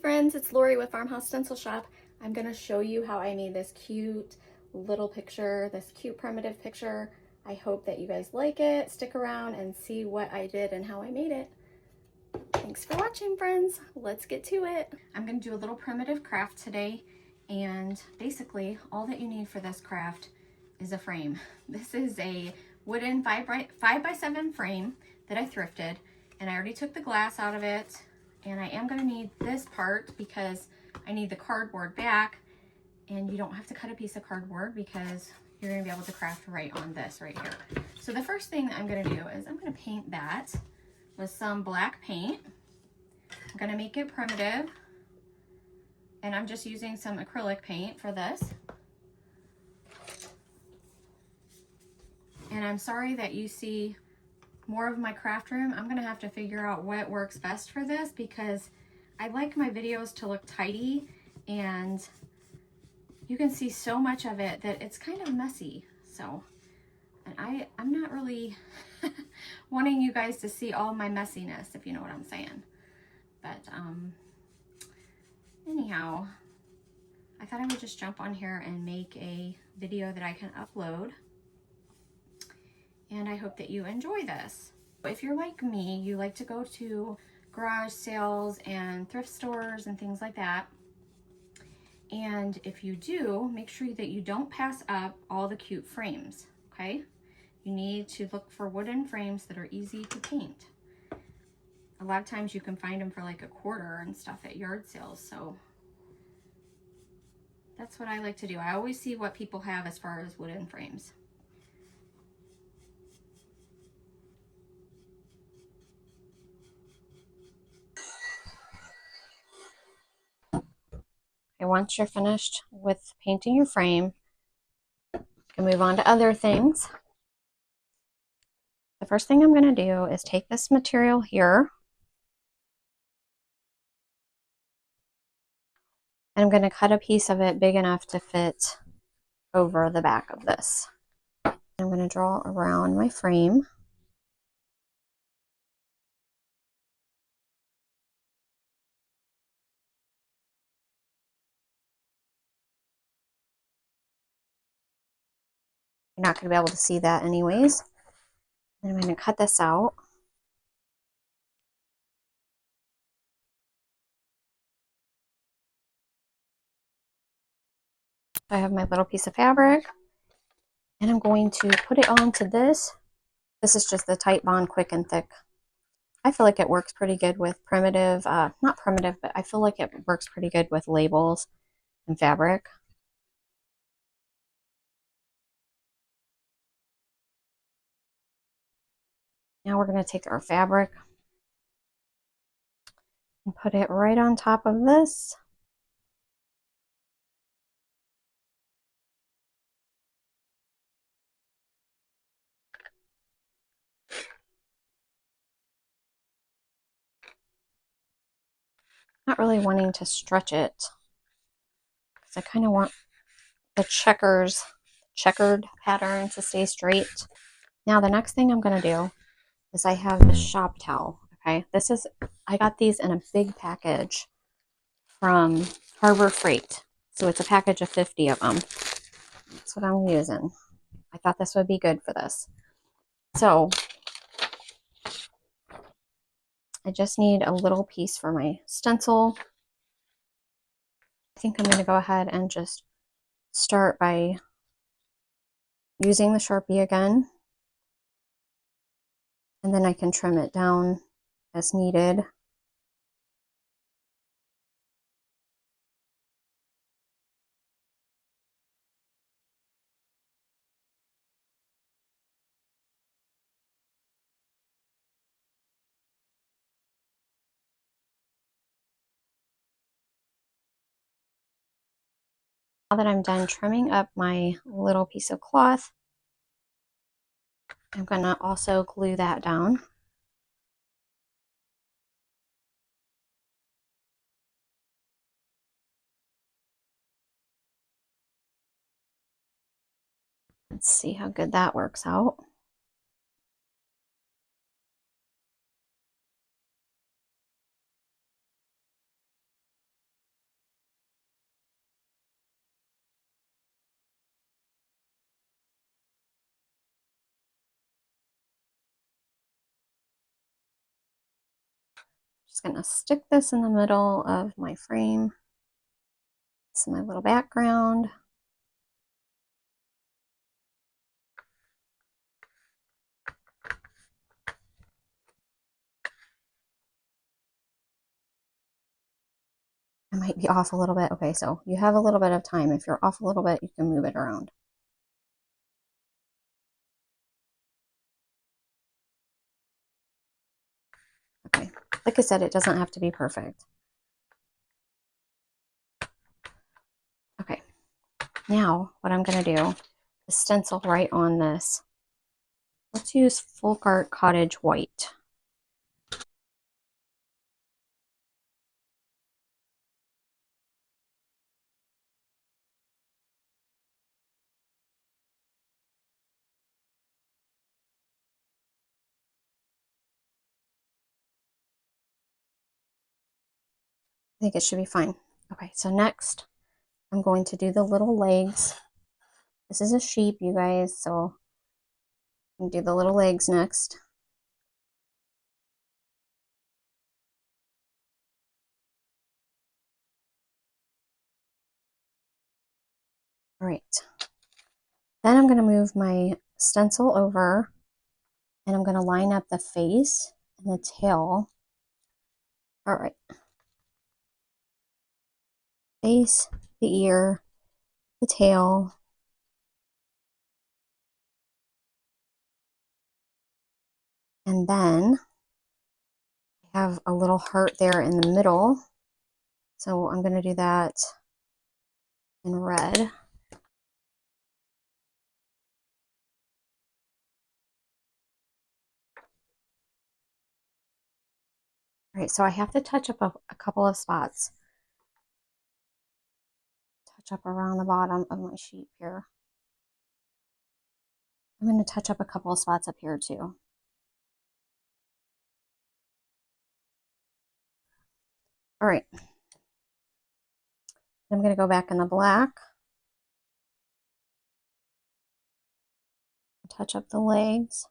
friends, it's Lori with Farmhouse Stencil Shop. I'm going to show you how I made this cute little picture, this cute primitive picture. I hope that you guys like it. Stick around and see what I did and how I made it. Thanks for watching, friends. Let's get to it. I'm going to do a little primitive craft today, and basically all that you need for this craft is a frame. This is a wooden 5x7 frame that I thrifted, and I already took the glass out of it. And I am going to need this part because I need the cardboard back, and you don't have to cut a piece of cardboard because you're going to be able to craft right on this right here. So the first thing that I'm going to do is I'm going to paint that with some black paint. I'm going to make it primitive, and I'm just using some acrylic paint for this. And I'm sorry that you see more of my craft room. I'm gonna have to figure out what works best for this because I like my videos to look tidy, and you can see so much of it that it's kind of messy. So, and I'm not really wanting you guys to see all my messiness, if you know what I'm saying. But anyhow, I thought I would just jump on here and make a video that I can upload. And I hope that you enjoy this. If you're like me, you like to go to garage sales and thrift stores and things like that. And if you do, make sure that you don't pass up all the cute frames, okay? You need to look for wooden frames that are easy to paint. A lot of times you can find them for like $1 and stuff at yard sales, so that's what I like to do. I always see what people have as far as wooden frames. And once you're finished with painting your frame, you can move on to other things. The first thing I'm going to do is take this material here, and I'm going to cut a piece of it big enough to fit over the back of this. I'm going to draw around my frame. You're not going to be able to see that anyways. And I'm going to cut this out. I have my little piece of fabric, and I'm going to put it onto this. This is just the Titebond Quick and Thick. I feel like it works pretty good with primitive, not primitive, but I feel like it works pretty good with labels and fabric. Now we're going to take our fabric and put it right on top of this. Not really wanting to stretch it because I kind of want the checkered pattern to stay straight. Now the next thing I'm going to do is I have the shop towel. Okay, I got these in a big package from Harbor Freight. So it's a package of 50 of them. That's what I'm using. I thought this would be good for this. So I just need a little piece for my stencil. I think I'm going to go ahead and just start by using the Sharpie again. And then I can trim it down as needed. Now that I'm done trimming up my little piece of cloth, I'm going to also glue that down. Let's see how good that works out. Just gonna stick this in the middle of my frame. This is my little background. I might be off a little bit. Okay, so you have a little bit of time. If you're off a little bit, you can move it around. Okay, like I said, it doesn't have to be perfect. Okay, now what I'm gonna do is stencil right on this. Let's use Folk Art Cottage White. I think it should be fine. Okay, so next I'm going to do the little legs. This is a sheep, you guys, so I'm gonna do the little legs next. All right. Then I'm going to move my stencil over and I'm going to line up the face and the tail. All right. Face, the ear, the tail. And then I have a little heart there in the middle. So I'm going to do that in red. All right, so I have to touch up a couple of spots. Touch up around the bottom of my sheep here. I'm going to touch up a couple of spots up here too. All right. I'm going to go back in the black. Touch up the legs.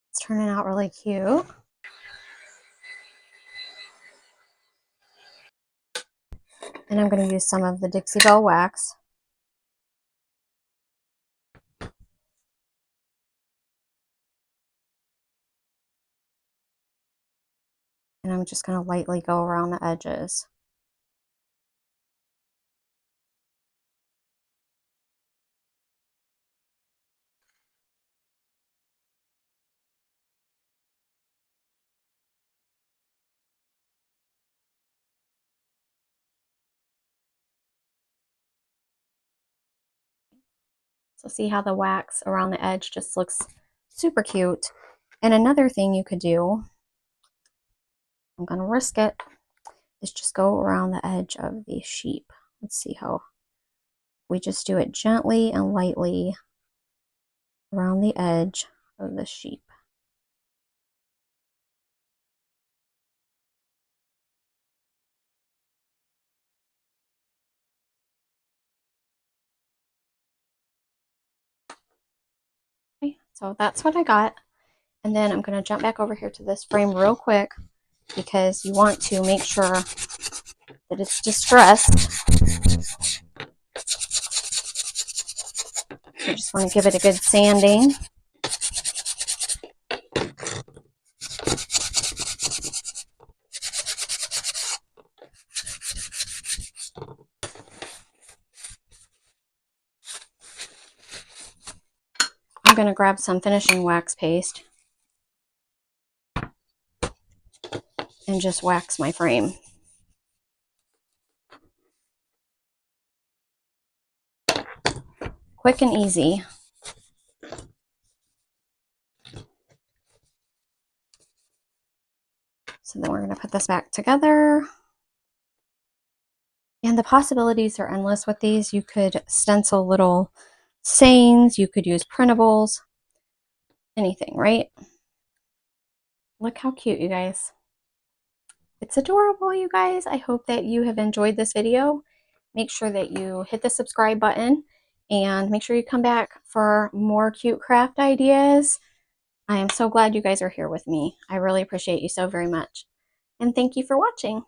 It's turning out really cute. And I'm going to use some of the Dixie Belle wax. And I'm just going to lightly go around the edges. So see how the wax around the edge just looks super cute. And another thing you could do, I'm going to risk it, is just go around the edge of the sheep. Let's see how we just do it gently and lightly around the edge of the sheep. Okay, so that's what I got. And then I'm going to jump back over here to this frame real quick because you want to make sure that it's distressed. You just want to give it a good sanding. I'm going to grab some finishing wax paste and just wax my frame. Quick and easy. So then we're going to put this back together. And the possibilities are endless with these. You could stencil little sayings. You could use printables. anything, right? Look how cute, you guys. It's adorable, you guys. I hope that you have enjoyed this video. Make sure that you hit the subscribe button and make sure you come back for more cute craft ideas. I am so glad you guys are here with me. I really appreciate you so very much. And thank you for watching.